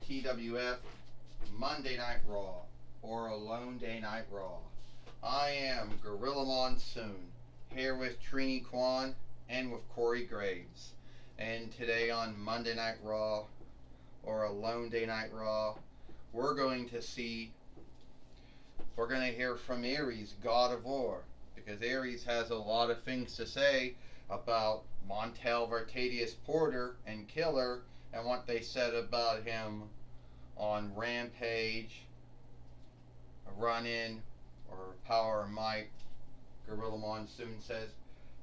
TWF Monday Night Raw, or Alone Day Night Raw. I am Gorilla Monsoon, here with Trini Kwan and with Corey Graves. And today on Monday Night Raw, or Alone Day Night Raw, we're going to hear from Aries, God of War, because Aries has a lot of things to say about Montel Vartadius Porter and Killer and what they said about him on Rampage, Run-In, or Power and Might. Gorilla Monsoon says,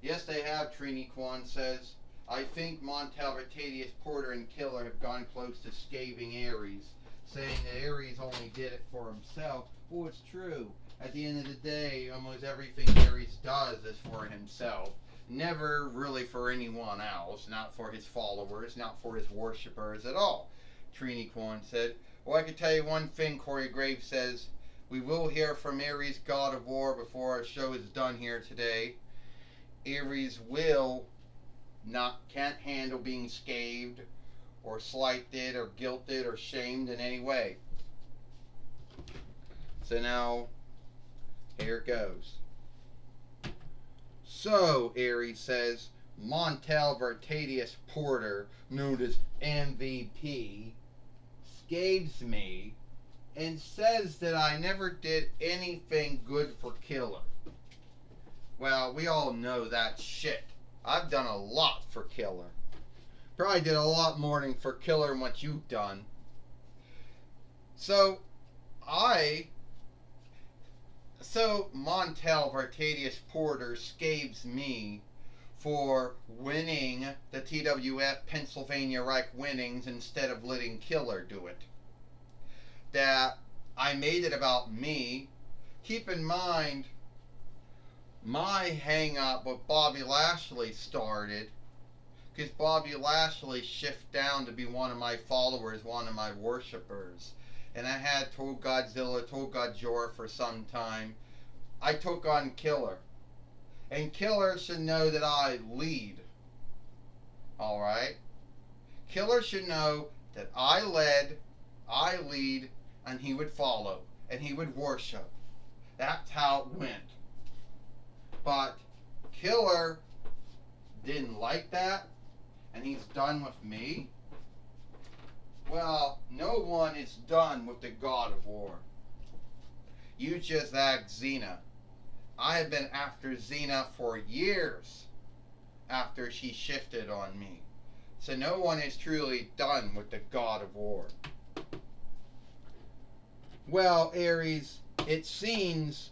yes, they have, Trini Kwan says. I think Montel Vartadius Porter and Killer have gone close to scathing Aries, saying that Aries only did it for himself. Well, it's true. At the end of the day, almost everything Aries does is for himself. Never really for anyone else, not for his followers, not for his worshippers at all. Trini Kwan said, well, I can tell you one thing, Corey Graves says, we will hear from Aries, God of War, before our show is done here today. Aries can't handle being scathed or slighted or guilted or shamed in any way. So now, here it goes. So, Aries says, Montel Vartadius Porter, known as MVP, scathes me and says that I never did anything good for Killer. Well, we all know that shit. I've done a lot for Killer. Probably did a lot more for Killer than what you've done. So Montel Vartadius Porter scaves me for winning the TWF Pennsylvania Reich winnings instead of letting Killer do it. That I made it about me. Keep in mind, my hang-up with Bobby Lashley started because Bobby Lashley shifted down to be one of my followers, one of my worshippers. And I had told Godzilla, told Godzilla for some time, I took on Killer. And Killer should know that I lead. Alright? Killer should know that I lead, and he would follow. And he would worship. That's how it went. But Killer didn't like that, and he's done with me. Well, no one is done with the God of War. You just asked Xena. I have been after Xena for years after she shifted on me. So no one is truly done with the God of War. Well, Aries, it seems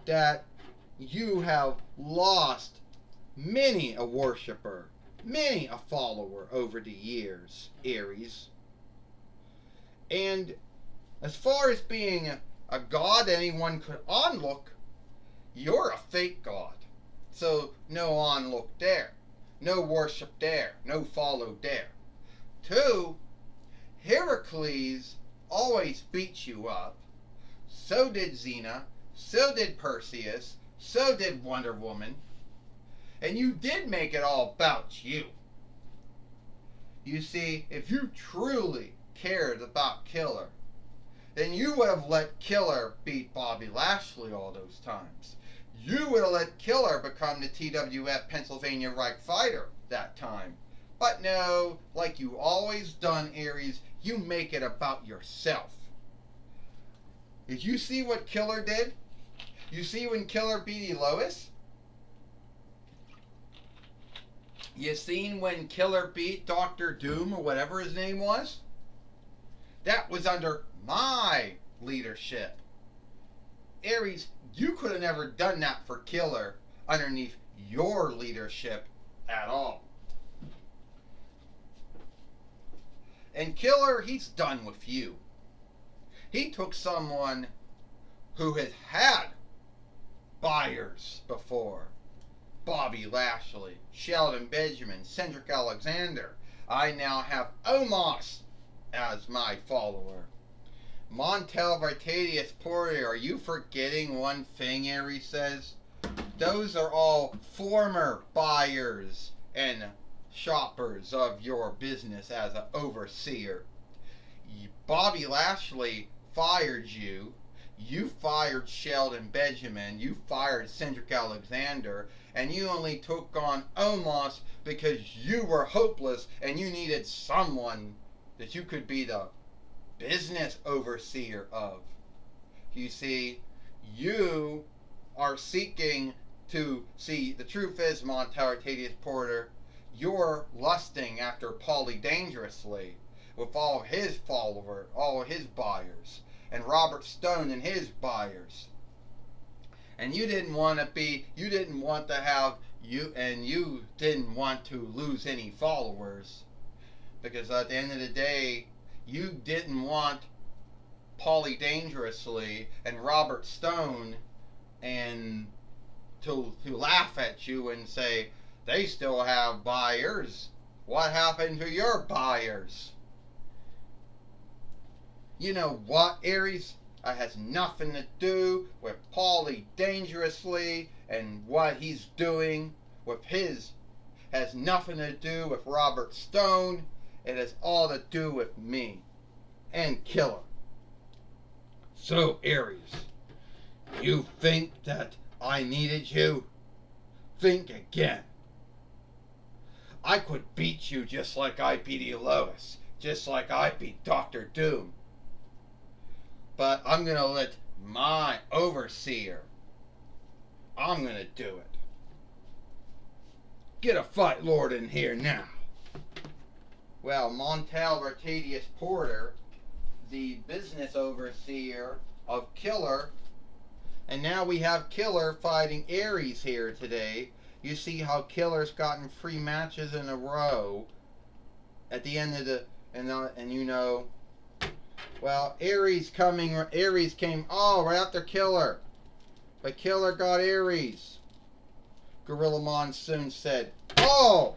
that you have lost many a worshipper, many a follower over the years, Aries. And as far as being a god anyone could onlook, you're a fake god. So no onlook there, no worship there, no follow there. 2, Heracles always beats you up. So did Xena, so did Perseus, so did Wonder Woman. And you did make it all about you. You see, if you truly cared about Killer, then you would have let Killer beat Bobby Lashley all those times. You would have let Killer become the TWF Pennsylvania Reich fighter that time. But no, like you always done, Aries, you make it about yourself. Did you see what Killer did? You see when Killer beat Elois? You seen when Killer beat Dr. Doom or whatever his name was? That was under my leadership. Aries, you could have never done that for Killer underneath your leadership at all. And Killer, he's done with you. He took someone who has had buyers before. Bobby Lashley, Shelton Benjamin, Cedric Alexander. I now have Omos as my follower. Montel Vartadius Porter, are you forgetting one thing, Aries says? Those are all former buyers and shoppers of your business as an overseer. Bobby Lashley fired you. You fired Sheldon Benjamin. You fired Cedric Alexander. And you only took on Omos because you were hopeless and you needed someone that you could be the business overseer of. You see, you are seeking to see, the truth is, Montel Artadius Porter, you're lusting after Paulie Dangerously with all his followers, all his buyers, and Robert Stone and his buyers. And you didn't want to lose any followers, because at the end of the day, you didn't want Paulie Dangerously and Robert Stone and to laugh at you and say, they still have buyers. What happened to your buyers? You know what, Aries? It has nothing to do with Paulie Dangerously and what he's doing with his. Has nothing to do with Robert Stone. It has all to do with me and Killer. So, Aries, you think that I needed you? Think again. I could beat you just like I beat Elois, just like I beat Dr. Doom. But I'm going to let my overseer, I'm going to do it. Get a Fight Lord in here now. Well, Montel Artadius Porter, the business overseer of Killer, and now we have Killer fighting Aries here today. You see how Killer's gotten 3 matches in a row at the end of the, and you know, well, Aries came right after Killer, but Killer got Aries. Gorilla Monsoon said, oh,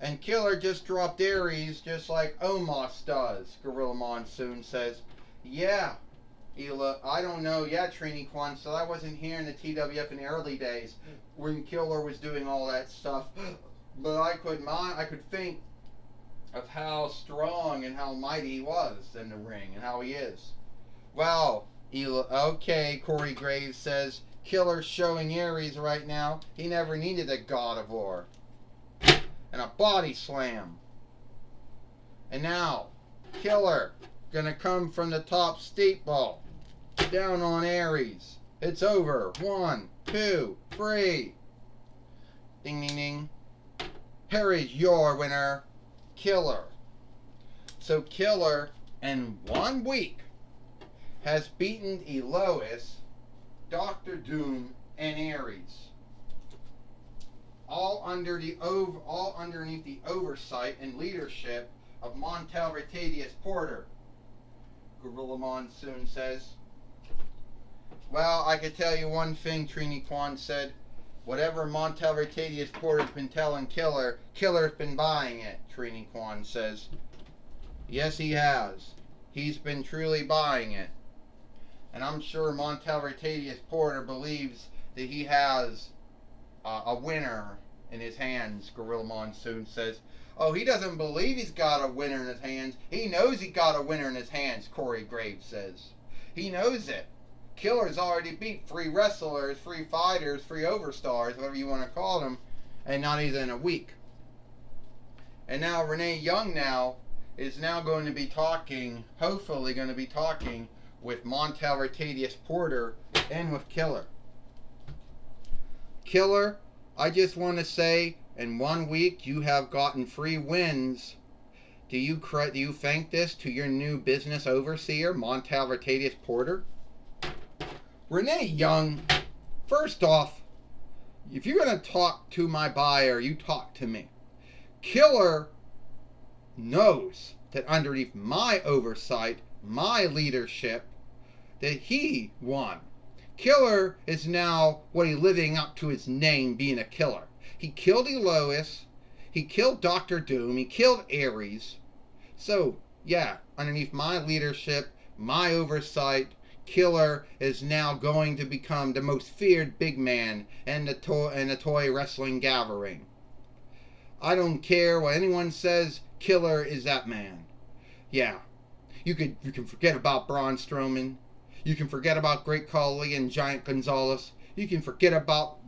and Killer just dropped Aries just like Omos does. Gorilla Monsoon says, yeah, I don't know yet, Trini Kwan, so I wasn't here in the TWF in the early days when Killer was doing all that stuff, but I could think of how strong and how mighty he was in the ring and how he is. Well, okay, Corey Graves says, Killer's showing Aries right now. He never needed a God of War. And a body slam. And now, Killer gonna come from the top steeple down on Aries. It's over. 1, 2, 3. Ding, ding, ding. Here is your winner, Killer. So Killer, in 1 week, has beaten Elois, Dr. Doom, and Aries. All underneath the oversight and leadership of Montel Artadius Porter. Gorilla Monsoon says. Well, I could tell you one thing, Trini Kwan said. Whatever Montel Artadius Porter's been telling Killer, Killer's been buying it, Trini Kwan says. Yes, he has. He's been truly buying it. And I'm sure Montel Artadius Porter believes that he has a winner in his hands, Gorilla Monsoon says. Oh, he doesn't believe he's got a winner in his hands. He knows he got a winner in his hands, Corey Graves says. He knows it. Killer's already beat 3 wrestlers, 3 fighters, 3 overstars, whatever you want to call them, and not even in a week. And now Renee Young is now going to be talking, hopefully going to be talking with Montel Artadius Porter and with Killer. Killer, I just want to say, in 1 week you have gotten 3 wins. Do you thank this to your new business overseer, Montel Artadius Porter? Renee Young, first off, if you're going to talk to my buyer, you talk to me. Killer knows that underneath my oversight, my leadership, that he won. Killer is now living up to his name, being a killer. He killed Elois, he killed Dr. Doom, he killed Aries. So, yeah, underneath my leadership, my oversight, Killer is now going to become the most feared big man in the toy wrestling gathering. I don't care what anyone says, Killer is that man. Yeah. You can forget about Braun Strowman. You can forget about Great Khali and Giant Gonzalez. You can forget about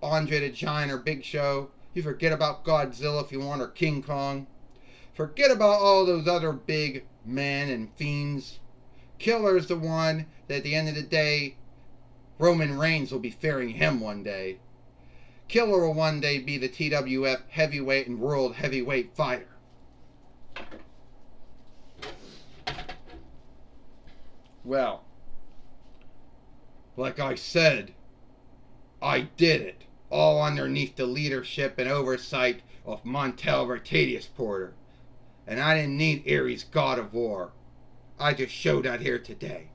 Andre the Giant or Big Show. You forget about Godzilla if you want, or King Kong. Forget about all those other big men and fiends. Killer is the one that at the end of the day, Roman Reigns will be fearing him one day. Killer will one day be the TWF heavyweight and world heavyweight fighter. Well, like I said, I did it, all underneath the leadership and oversight of Montel Vertadius Porter. And I didn't need Ares, God of War. I just showed that here today.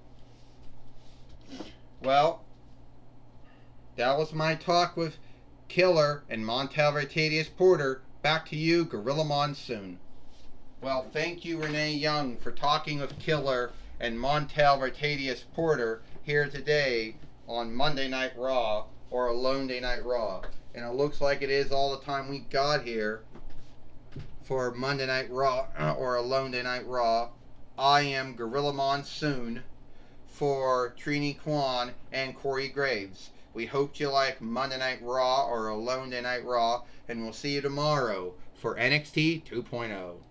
Well, that was my talk with Killer and Montel Vertadius Porter. Back to you, Gorilla Monsoon. Well, thank you, Renee Young, for talking with Killer and Montel Vertadius Porter here today on Monday Night Raw, or Alone Day Night Raw. And it looks like it is all the time we got here for Monday Night Raw, or Alone Day Night Raw. I am Gorilla Monsoon for Trini Kwan and Corey Graves. We hope you like Monday Night Raw or Alone Day Night Raw, and we'll see you tomorrow for NXT 2.0.